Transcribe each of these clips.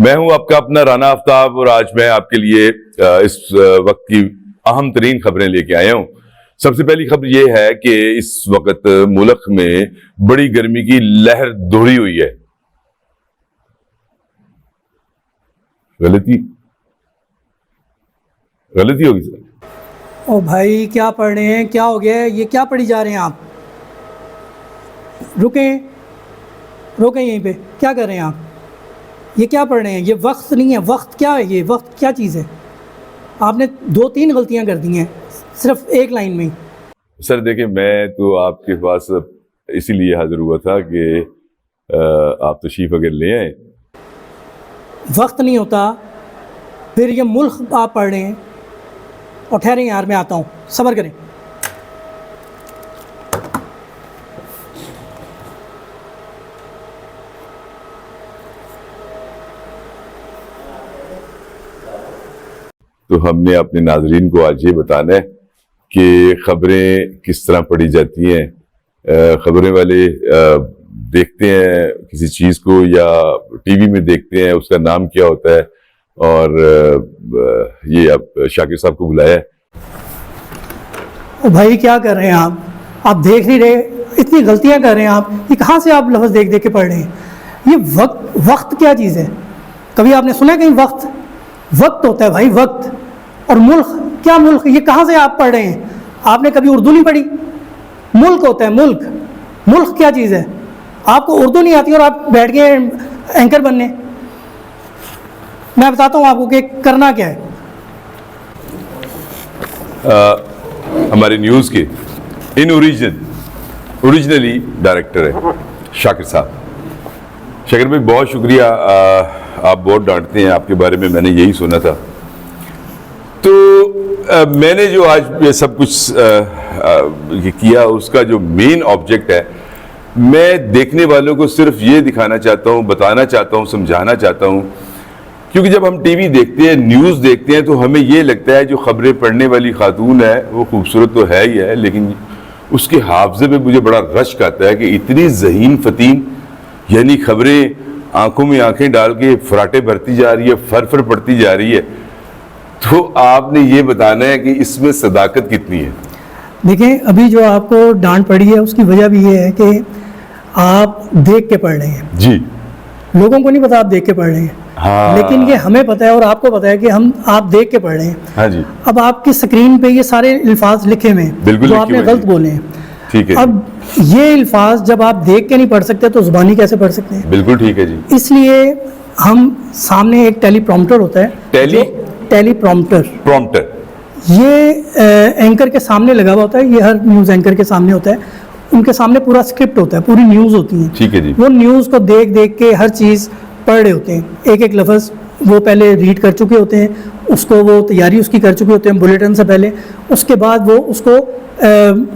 میں ہوں آپ کا اپنا رانا آفتاب، اور آج میں آپ کے لیے اس وقت کی اہم ترین خبریں لے کے آیا ہوں۔ سب سے پہلی خبر یہ ہے کہ اس وقت ملک میں بڑی گرمی کی لہر دوہری ہوئی ہے۔ غلطی ہوگی سر؟ او بھائی کیا پڑھ رہے ہیں؟ کیا ہو گیا ہے؟ یہ کیا پڑھی جا رہے ہیں آپ؟ رکیں یہیں پہ، کیا کر رہے ہیں آپ؟ یہ کیا پڑھ رہے ہیں؟ یہ وقت نہیں ہے، وقت کیا ہے؟ یہ وقت کیا چیز ہے؟ آپ نے 2-3 غلطیاں کر دی ہیں صرف ایک لائن میں ہی۔ سر دیکھیں، میں تو آپ کے پاس اسی لیے حاضر ہوا تھا کہ آپ تشریف اگر لے آئیں۔ وقت نہیں ہوتا، پھر یہ ملک آپ پڑھ رہے ہیں اور ٹھہریں یار، میں آتا ہوں، صبر کریں۔ تو ہم نے اپنے ناظرین کو آج یہ بتانا ہے کہ خبریں کس طرح پڑھی جاتی ہیں۔ خبریں والے دیکھتے ہیں کسی چیز کو یا ٹی وی میں دیکھتے ہیں، اس کا نام کیا ہوتا ہے، اور یہ اب شاکر صاحب کو بلایا ہے۔ او بھائی کیا کر رہے ہیں آپ دیکھ نہیں رہے؟ اتنی غلطیاں کر رہے ہیں آپ، یہ کہاں سے آپ لفظ دیکھ کے پڑھ رہے ہیں؟ یہ وقت کیا چیز ہے؟ کبھی آپ نے سنا کہیں وقت ہوتا ہے بھائی، وقت؟ اور ملک کیا ملک؟ یہ کہاں سے آپ پڑھ رہے ہیں؟ آپ نے کبھی اردو نہیں پڑھی؟ ملک ہوتا ہے ملک کیا چیز ہے؟ آپ کو اردو نہیں آتی اور آپ بیٹھ گئے اینکر بننے؟ میں بتاتا ہوں آپ کو کہ کرنا کیا ہے۔ ہماری نیوز کے اوریجنلی ڈائریکٹر ہے شاکر صاحب۔ شاکر بھائی بہت شکریہ، آپ بہت ڈانٹتے ہیں، آپ کے بارے میں نے یہی سنا تھا۔ تو میں نے جو آج یہ سب کچھ کیا، اس کا جو مین آبجیکٹ ہے، میں دیکھنے والوں کو صرف یہ دکھانا چاہتا ہوں، بتانا چاہتا ہوں، سمجھانا چاہتا ہوں، کیونکہ جب ہم ٹی وی دیکھتے ہیں، نیوز دیکھتے ہیں، تو ہمیں یہ لگتا ہے جو خبریں پڑھنے والی خاتون ہے وہ خوبصورت تو ہے ہی ہے، لیکن اس کے حافظے پہ مجھے بڑا رشک آتا ہے کہ اتنی ذہین فتیم، یعنی خبریں آنکھوں میں آنکھیں ڈال کے فراٹے بھرتی جا رہی ہے، فر پڑتی جا رہی ہے۔ تو آپ نے یہ بتانا ہے کہ اس میں صداقت کتنی ہے۔ دیکھیں، ابھی جو آپ کو ڈانٹ پڑی ہے اس کی وجہ بھی یہ ہے کہ آپ دیکھ کے پڑھ رہے ہیں۔ جی، لوگوں کو نہیں پتا آپ دیکھ کے پڑھ رہے ہیں، لیکن یہ ہمیں پتا ہے اور آپ کو پتا ہے کہ آپ دیکھ کے پڑھ رہے ہیں۔ ہاں جی۔ اب آپ کی سکرین پہ یہ سارے الفاظ لکھے ہوئے ہیں جو آپ نے غلط بولے ہیں۔ ٹھیک ہے۔ اب یہ الفاظ جب آپ دیکھ کے نہیں پڑھ سکتے تو زبانی کیسے پڑھ سکتے ہیں؟ بالکل ٹھیک ہے جی۔ اس لیے ہم سامنے ایک ٹیلی پرومپٹر ہوتا ہے، ٹیلی پرومپٹر یہ اینکر کے سامنے لگا ہوا ہوتا ہے، یہ ہر نیوز اینکر کے سامنے ہوتا ہے، ان کے سامنے پورا اسکرپٹ ہوتا ہے، پوری نیوز ہوتی ہیں۔ ٹھیک ہے جی۔ وہ نیوز کو دیکھ کے ہر چیز پڑھ رہے ہوتے ہیں، ایک لفظ وہ پہلے ریڈ کر چکے ہوتے ہیں، اس کو وہ تیاری اس کی کر چکے ہوتے ہیں بلیٹن سے پہلے، اس کے بعد وہ اس کو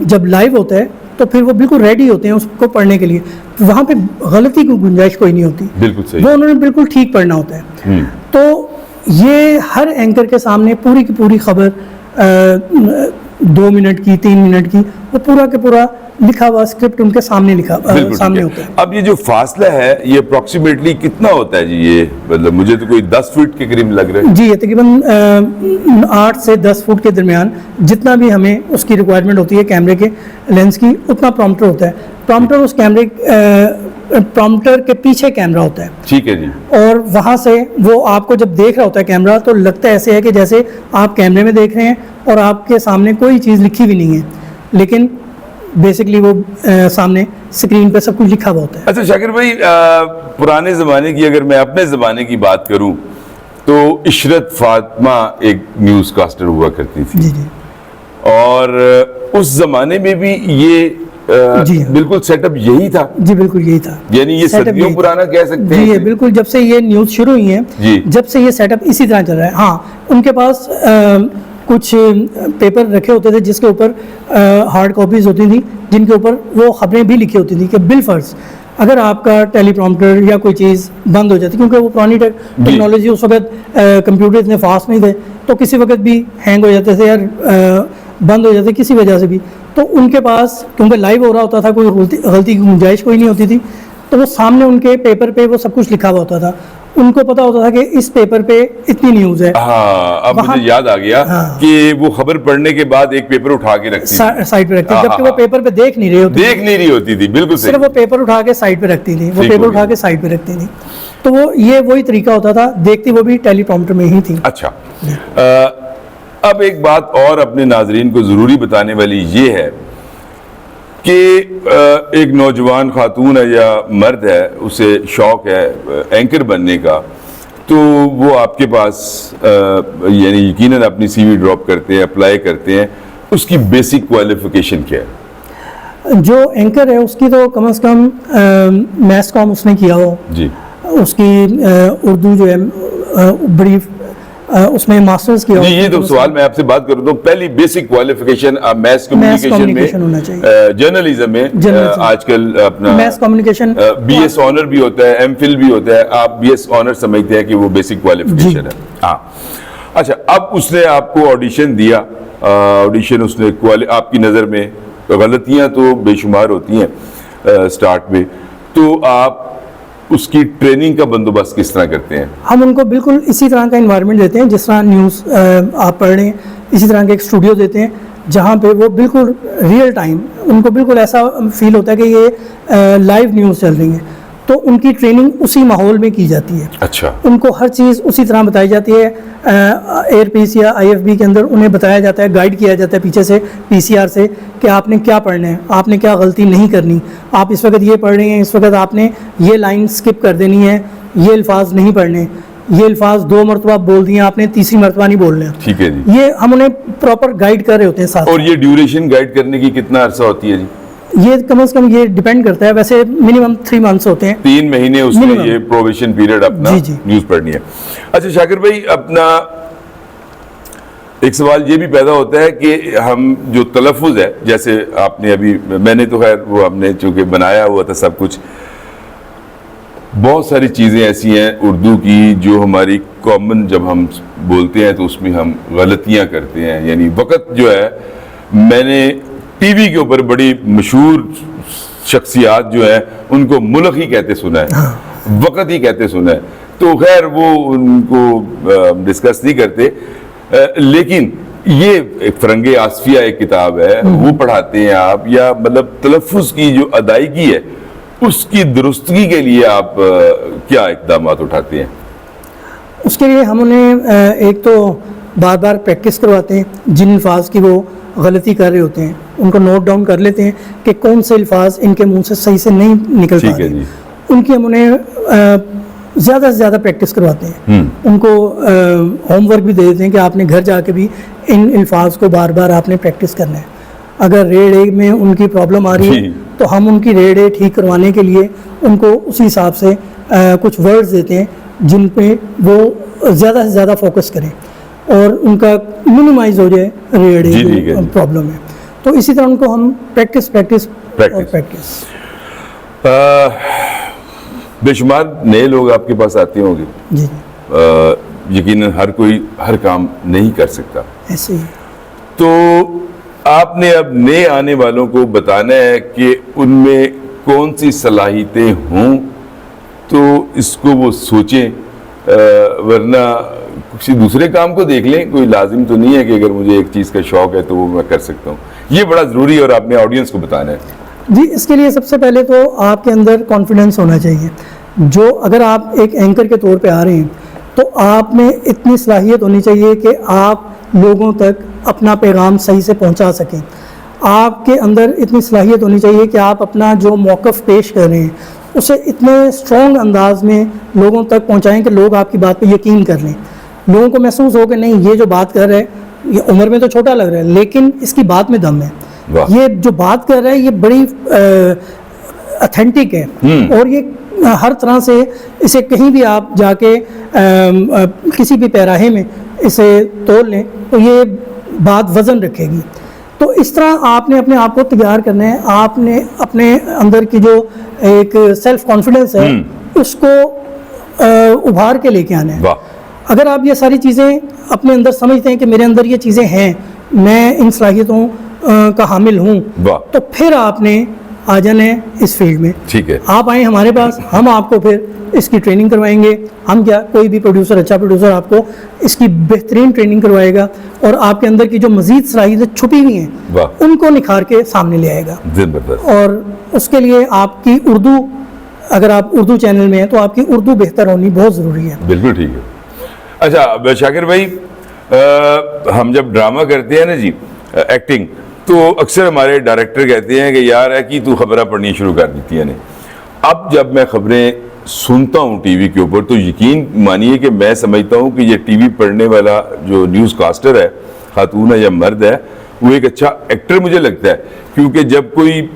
جب لائیو ہوتا ہے تو پھر وہ بالکل ریڈی ہوتے ہیں اس کو پڑھنے کے لیے، وہاں پہ غلطی کی گنجائش کوئی نہیں ہوتی، بالکل صحیح، وہ انہوں نے بالکل ٹھیک پڑھنا ہوتا ہے۔ تو یہ ہر اینکر کے سامنے پوری کی پوری خبر 2 منٹ کی 3 منٹ کی وہ پورا کے پورا لکھا ہوا اسکرپٹ ان کے سامنے سامنے ہوتا ہے۔ اب یہ جو فاصلہ ہے یہ اپروکسیمیٹلی کتنا ہوتا ہے جی؟ یہ مطلب مجھے تو کوئی 10 فٹ کے قریب لگ رہا ہے جی، یہ تقریباً 8 سے 10 فٹ کے درمیان جتنا بھی ہمیں اس کی ریکوائرمنٹ ہوتی ہے کیمرے کے لینس کی، اتنا پرومپٹر ہوتا ہے۔ پرومپٹر اس پرومپٹر کے پیچھے کیمرہ ہوتا ہے۔ ٹھیک ہے جی۔ اور وہاں سے وہ آپ کو جب دیکھ رہا ہوتا ہے کیمرہ تو لگتا ہے ایسے ہے کہ جیسے آپ کیمرے میں دیکھ رہے ہیں اور آپ کے سامنے کوئی چیز لکھی بھی نہیں ہے، لیکن بیسکلی وہ سامنے اسکرین پہ سب کچھ لکھا ہوا ہوتا ہے۔ اچھا شاکر بھائی، پرانے زمانے کی اگر میں اپنے زمانے کی بات کروں تو عشرت فاطمہ ایک نیوز کاسٹر ہوا کرتی تھی، جی جی، اور اس زمانے میں بھی یہ بالکل سیٹ اپ یہی تھا؟ جی بالکل یہی تھا، یعنی یہ صدیوں پرانا کہہ سکتے ہیں؟ جی بالکل، جب سے یہ نیوز شروع ہوئی ہے جب سے یہ سیٹ اپ اسی طرح چل رہا ہے۔ ہاں، ان کے پاس کچھ پیپر رکھے ہوتے تھے جس کے اوپر ہارڈ کاپیز ہوتی تھیں، جن کے اوپر وہ خبریں بھی لکھی ہوتی تھیں کہ بالفرض اگر آپ کا ٹیلی پرومپٹر یا کوئی چیز بند ہو جاتی، کیونکہ وہ پرانی ٹیکنالوجی اس وقت کمپیوٹر اتنے فاسٹ نہیں تھے، تو کسی وقت بھی ہینگ ہو جاتے تھے یا بند ہو جاتے کسی وجہ سے بھی، تو ان کے پاس کیونکہ لائیو ہو رہا ہوتا تھا، کوئی غلطی کی گنجائش کوئی نہیں ہوتی تھی، تو وہ سامنے ان کے پیپر پہ وہ سب کچھ لکھا ہوا ہوتا تھا، ان کو پتا ہوتا تھا کہ اس پیپر پہ اتنی نیوز ہے. ہاں اب مجھے یاد آ گیا کہ وہ خبر پڑھنے کے بعد ایک پیپر اٹھا کے رکھتی سائڈ پہ رکھتی تھی, جبکہ وہ پیپر پہ دیکھ نہیں رہی ہوتی تھی. بالکل صرف وہ پیپر اٹھا کے سائڈ پہ رکھتی تھی, تو وہ یہ وہی طریقہ ہوتا تھا, دیکھتی وہ بھی ٹیلی پرومپٹر میں ہی تھی. اچھا, اب ایک بات اور اپنے ناظرین کو ضروری بتانے والی یہ ہے کہ ایک نوجوان خاتون ہے یا مرد ہے, اسے شوق ہے اینکر بننے کا, تو وہ آپ کے پاس یعنی یقیناً اپنی سی وی ڈراپ کرتے ہیں, اپلائی کرتے ہیں, اس کی بیسک کوالیفیکیشن کیا ہے؟ جو اینکر ہے اس کی تو کم از کم میس کام اس نے کیا ہو, جی, اس کی اردو جو ہے بڑی اس میں ماسٹرز کیا ہو. یہ تو سوال میں آپ سے بات کروں تو پہلی بیسک کوالیفیکیشن میس کمیونیکیشن میں, جرنلزم میں آج کل اپنا mass communication B S owner بھی ہوتا ہے, ایم فل بھی ہوتا ہے, آپ بی ایس آنر سمجھتے ہیں کہ وہ بیسک کوالیفیکیشن ہے. ہاں اچھا, اب اس نے آپ کو آڈیشن دیا, آڈیشن اس نے آپ کی نظر میں غلطیاں تو بے شمار ہوتی ہیں سٹارٹ میں, تو آپ اس کی ٹریننگ کا بندوبست کس طرح کرتے ہیں؟ ہم ان کو بالکل اسی طرح کا انوائرمنٹ دیتے ہیں جس طرح نیوز آپ پڑھ رہے ہیں, اسی طرح کا ایک اسٹوڈیو دیتے ہیں جہاں پہ وہ بالکل ریئل ٹائم, ان کو بالکل ایسا فیل ہوتا ہے کہ یہ لائیو نیوز چل رہی ہیں, تو ان کی ٹریننگ اسی ماحول میں کی جاتی ہے. اچھا, ان کو ہر چیز اسی طرح بتائی جاتی ہے, ایئر پیس یا آئی ایف بی کے اندر انہیں بتایا جاتا ہے, گائیڈ کیا جاتا ہے پیچھے سے پی سی آر سے کہ آپ نے کیا پڑھنا ہے, آپ نے کیا غلطی نہیں کرنی, آپ اس وقت یہ پڑھ رہے ہیں, اس وقت آپ نے یہ لائن سکپ کر دینی ہے, یہ الفاظ نہیں پڑھنے, یہ الفاظ 2 مرتبہ بول دیے آپ نے, تیسری مرتبہ نہیں بولنے. ٹھیک ہے جی, یہ ہم انہیں پراپر گائیڈ کر رہے ہوتے ہیں ساتھ. اور یہ ڈیوریشن گائیڈ کرنے کی کتنا عرصہ ہوتی ہے جی؟ یہ کم از کم یہ ڈیپینڈ کرتا ہے, ویسے منیمم 3 منتھس ہوتے ہیں, 3 مہینے اس میں یہ پروویشن پیریڈ اپنا نیوز پڑھنی ہے. اچھا شاکر بھائی, اپنا ایک سوال یہ بھی پیدا ہوتا ہے کہ ہم جو تلفظ ہے, جیسے آپ نے ابھی, میں نے تو خیر وہ ہم نے چونکہ بنایا ہوا تھا سب کچھ, بہت ساری چیزیں ایسی ہیں اردو کی جو ہماری کامن جب ہم بولتے ہیں تو اس میں ہم غلطیاں کرتے ہیں. یعنی وقت جو ہے, میں نے ٹی وی کے اوپر بڑی مشہور شخصیات جو ہیں ان کو ملک ہی کہتے سنا ہے, وقت ہی کہتے سنا ہے, تو خیر وہ ان کو ڈسکس نہیں کرتے, لیکن یہ ایک فرنگ آصفیہ ایک کتاب ہے, وہ پڑھاتے ہیں آپ, یا مطلب تلفظ کی جو ادائیگی ہے اس کی درستگی کے لیے آپ کیا اقدامات اٹھاتے ہیں؟ اس کے لیے ہم انہیں ایک تو بار بار پریکٹس کرواتے ہیں, جن الفاظ کی وہ غلطی کر رہے ہوتے ہیں ان کو نوٹ ڈاؤن کر لیتے ہیں کہ کون سے الفاظ ان کے منہ سے صحیح سے نہیں نکل پا رہے, ان کی ہم انہیں زیادہ سے زیادہ پریکٹس کرواتے ہیں. ان کو ہوم ورک بھی دے دیتے ہیں کہ آپ نے گھر جا کے بھی ان الفاظ کو بار بار آپ نے پریکٹس کرنا ہے. اگر ریڈ اے میں ان کی پرابلم آ رہی ہے تو ہم ان کی ریڈ اے ٹھیک کروانے کے لیے ان کو اسی حساب سے کچھ ورڈز دیتے ہیں جن پہ وہ زیادہ سے زیادہ فوکس کریں اور ان کا منیمائز ہو جائے ریڈ اے پرابلم ہے. تو اسی طرح ان کو ہم پریکٹس. بے شمار نئے لوگ آپ کے پاس آتے ہوں گے جی, یقیناً ہر کوئی ہر کام نہیں کر سکتا, ایسے ہی. تو آپ نے اب نئے آنے والوں کو بتانا ہے کہ ان میں کون سی صلاحیتیں ہوں تو اس کو وہ سوچیں, ورنہ کسی دوسرے کام کو دیکھ لیں. کوئی لازم تو نہیں ہے کہ اگر مجھے ایک چیز کا شوق ہے تو وہ میں کر سکتا ہوں. یہ بڑا ضروری ہے اور آپ نے آڈینس کو بتانا ہے. جی, اس کے لیے سب سے پہلے تو آپ کے اندر کانفیڈنس ہونا چاہیے. جو اگر آپ ایک اینکر کے طور پہ آ رہے ہیں تو آپ میں اتنی صلاحیت ہونی چاہیے کہ آپ لوگوں تک اپنا پیغام صحیح سے پہنچا سکیں. آپ کے اندر اتنی صلاحیت ہونی چاہیے کہ آپ اپنا جو موقف پیش کر رہے ہیں اسے اتنے اسٹرانگ انداز میں لوگوں تک پہنچائیں کہ لوگ آپ کی بات پہ یقین کر لیں. لوگوں کو محسوس ہو کہ نہیں, یہ جو بات کر رہے ہیں یہ عمر میں تو چھوٹا لگ رہا ہے لیکن اس کی بات میں دم ہے, یہ جو بات کر رہا ہے یہ بڑی اتھینٹک ہے, اور یہ ہر طرح سے اسے کہیں بھی آپ جا کے کسی بھی پیراہے میں اسے تول لیں تو یہ بات وزن رکھے گی. تو اس طرح آپ نے اپنے آپ کو تیار کرنا ہے. آپ نے اپنے اندر کی جو ایک سیلف کانفیڈنس ہے اس کو ابھار کے لے کے آنا ہے. اگر آپ یہ ساری چیزیں اپنے اندر سمجھتے ہیں کہ میرے اندر یہ چیزیں ہیں, میں ان صلاحیتوں کا حامل ہوں, تو پھر آپ نے آ جانا ہے اس فیلڈ میں. ٹھیک ہے, آپ آئیں ہمارے پاس, ہم آپ کو پھر اس کی ٹریننگ کروائیں گے. ہم کیا, کوئی بھی پروڈیوسر, اچھا پروڈیوسر آپ کو اس کی بہترین ٹریننگ کروائے گا اور آپ کے اندر کی جو مزید صلاحیتیں چھپی ہوئی ہیں ان کو نکھار کے سامنے لے آئے گا. اور اس کے لیے آپ کی اردو, اگر آپ اردو چینل میں ہیں تو آپ کی اردو بہتر ہونی بہت ضروری ہے. بالکل ٹھیک ہے. اچھا شاکر بھائی, ہم جب ڈرامہ کرتے ہیں نا جی, ایکٹنگ, تو اکثر ہمارے ڈائریکٹر کہتے ہیں کہ یار ہے کہ تو خبریں پڑھنی شروع کر دیتی ہیں. اب جب میں خبریں سنتا ہوں ٹی وی کے اوپر تو یقین مانیے کہ میں سمجھتا ہوں کہ یہ ٹی وی پڑھنے والا جو نیوز کاسٹر ہے, خاتون ہے یا مرد ہے, وہ ایک اچھا ایکٹر مجھے لگتا ہے. کیونکہ جب کوئی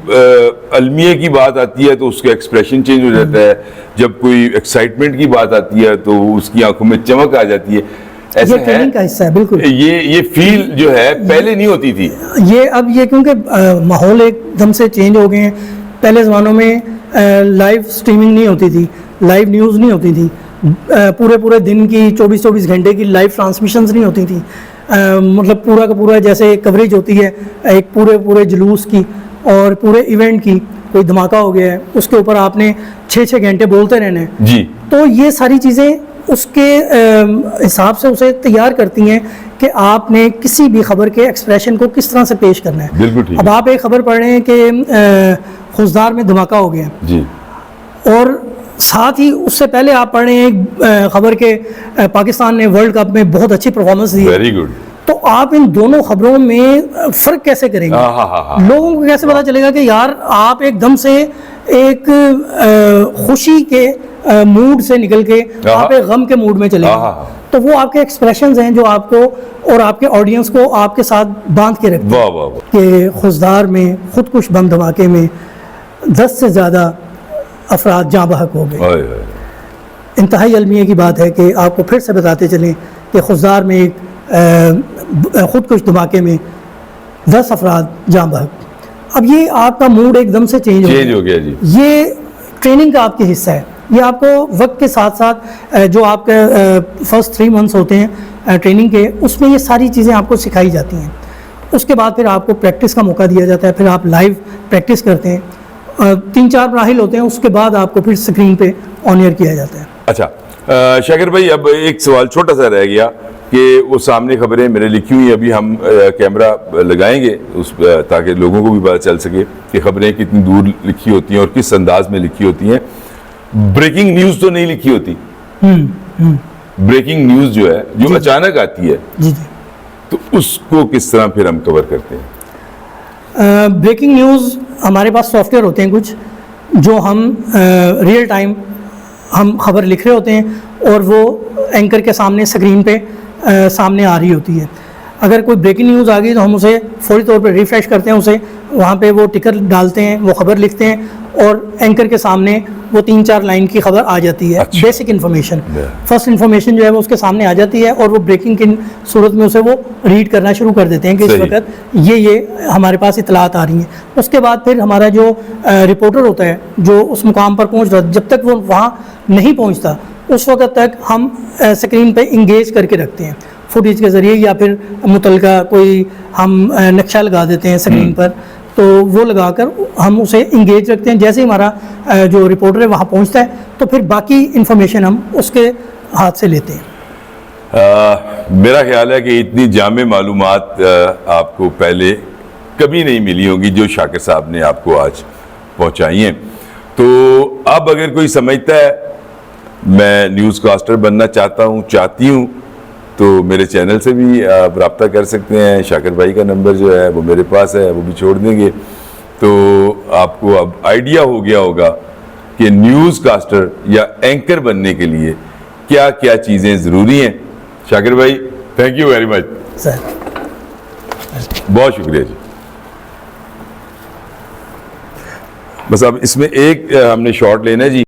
المیہ کی بات آتی ہے تو اس کا ایکسپریشن چینج ہو جاتا ہے, جب کوئی ایکسائٹمنٹ کی بات آتی ہے تو اس کی آنکھوں میں چمک آ جاتی ہے. یہ ٹریننگ کا حصہ ہے. بالکل یہ فیل جو ہے پہلے نہیں ہوتی تھی. یہ کیونکہ ماحول ایک دم سے چینج ہو گئے ہیں. پہلے زمانوں میں لائیو سٹریمنگ نہیں ہوتی تھی, لائیو نیوز نہیں ہوتی تھی, پورے دن کی 24 گھنٹے کی لائیو ٹرانسمیشنز نہیں ہوتی تھی. مطلب پورا کا پورا جیسے کوریج ہوتی ہے ایک پورے جلوس کی اور پورے ایونٹ کی. کوئی دھماکہ ہو گیا ہے, اس کے اوپر آپ نے 6 گھنٹے بولتے رہنا ہے جی. تو یہ ساری چیزیں اس کے حساب سے اسے تیار کرتی ہیں کہ آپ نے کسی بھی خبر کے ایکسپریشن کو کس طرح سے پیش کرنا ہے. بالکل ٹھیک. اب آپ ایک خبر پڑھ رہے ہیں کہ خوزدار میں دھماکہ ہو گیا جی, اور ساتھ ہی اس سے پہلے آپ پڑھ رہے ہیں خبر کہ پاکستان نے ورلڈ کپ میں بہت اچھی پرفارمنس دی. Very good. تو آپ ان دونوں خبروں میں فرق کیسے کریں گے؟ لوگوں کو کیسے پتا چلے گا کہ یار آپ ایک دم سے ایک خوشی کے موڈ سے نکل کے آپ ایک غم کے موڈ میں چلے گئے؟ تو وہ آپ کے ایکسپریشنز ہیں جو آپ کو اور آپ کے آڈینس کو آپ کے ساتھ باندھ کے رکھتے ہیں. کہ خوزدار میں خودکش بم دھماکے میں 10 سے زیادہ افراد جاں بحق ہو گئے. انتہائی المیہ کی بات ہے کہ آپ کو پھر سے بتاتے چلیں کہ خوزدار میں ایک خودکش دھماکے میں 10 افراد جاں بحق. اب یہ آپ کا موڈ ایک دم سے چینج ہو گیا جی. یہ ٹریننگ کا آپ کے حصہ ہے. یہ آپ کو وقت کے ساتھ ساتھ جو آپ کے فرسٹ 3 منتھس ہوتے ہیں ٹریننگ کے, اس میں یہ ساری چیزیں آپ کو سکھائی جاتی ہیں. اس کے بعد پھر آپ کو پریکٹس کا موقع دیا جاتا ہے, پھر آپ لائیو پریکٹس کرتے ہیں. 3-4 مراحل ہوتے ہیں, اس کے بعد آپ کو پھر اسکرین پہ آن ایئر کیا جاتا ہے. اچھا شاکر بھائی, اب ایک سوال چھوٹا سا رہ گیا کہ وہ سامنے خبریں میرے لکھی ہوئی, ابھی ہم کیمرہ لگائیں گے اس تاکہ لوگوں کو بھی پتہ چل سکے کہ خبریں کتنی دور لکھی ہوتی ہیں اور کس انداز میں لکھی ہوتی ہیں. بریکنگ نیوز تو نہیں لکھی ہوتی. بریکنگ نیوز جو ہے جو اچانک آتی ہے جی, تو اس کو کس طرح پھر ہم کور کرتے ہیں؟ بریکنگ نیوز ہمارے پاس سافٹ ویئر ہوتے ہیں کچھ جو ہم ریئل ٹائم ہم خبر لکھ رہے ہوتے ہیں اور وہ اینکر کے سامنے اسکرین پہ سامنے آ رہی ہوتی ہے. اگر کوئی بریکنگ نیوز آ گئی تو ہم اسے فوری طور پہ ریفریش کرتے ہیں, اسے وہاں پہ وہ ٹکر ڈالتے ہیں, وہ خبر لکھتے ہیں اور اینکر کے سامنے وہ 3-4 لائن کی خبر آ جاتی ہے. بیسک انفارمیشن, فرسٹ انفارمیشن جو ہے وہ اس کے سامنے آ جاتی ہے اور وہ بریکنگ کی صورت میں اسے وہ ریڈ کرنا شروع کر دیتے ہیں کہ اس وقت یہ ہمارے پاس اطلاعات آ رہی ہیں. اس کے بعد پھر ہمارا جو رپورٹر ہوتا ہے جو اس مقام پر پہنچ رہا ہے, جب تک وہ وہاں نہیں پہنچتا اس وقت تک ہم اسکرین پہ انگیج کر کے رکھتے ہیں فوٹیج کے ذریعے, یا پھر متعلقہ کوئی ہم نقشہ لگا دیتے ہیں اسکرین پر, تو وہ لگا کر ہم اسے انگیج رکھتے ہیں. جیسے ہی ہمارا جو رپورٹر ہے وہاں پہنچتا ہے تو پھر باقی انفارمیشن ہم اس کے ہاتھ سے لیتے ہیں. میرا خیال ہے کہ اتنی جامع معلومات آپ کو پہلے کبھی نہیں ملی ہوں گی جو شاکر صاحب نے آپ کو آج پہنچائی ہیں. تو اب اگر کوئی سمجھتا ہے میں نیوز کاسٹر بننا چاہتی ہوں تو میرے چینل سے بھی آپ رابطہ کر سکتے ہیں. شاکر بھائی کا نمبر جو ہے وہ میرے پاس ہے, وہ بھی چھوڑ دیں گے. تو آپ کو اب آئیڈیا ہو گیا ہوگا کہ نیوز کاسٹر یا اینکر بننے کے لیے کیا کیا چیزیں ضروری ہیں. شاکر بھائی تھینک یو ویری مچ سر, بہت شکریہ جی. بس اب اس میں ایک ہم نے شارٹ لینا ہے جی.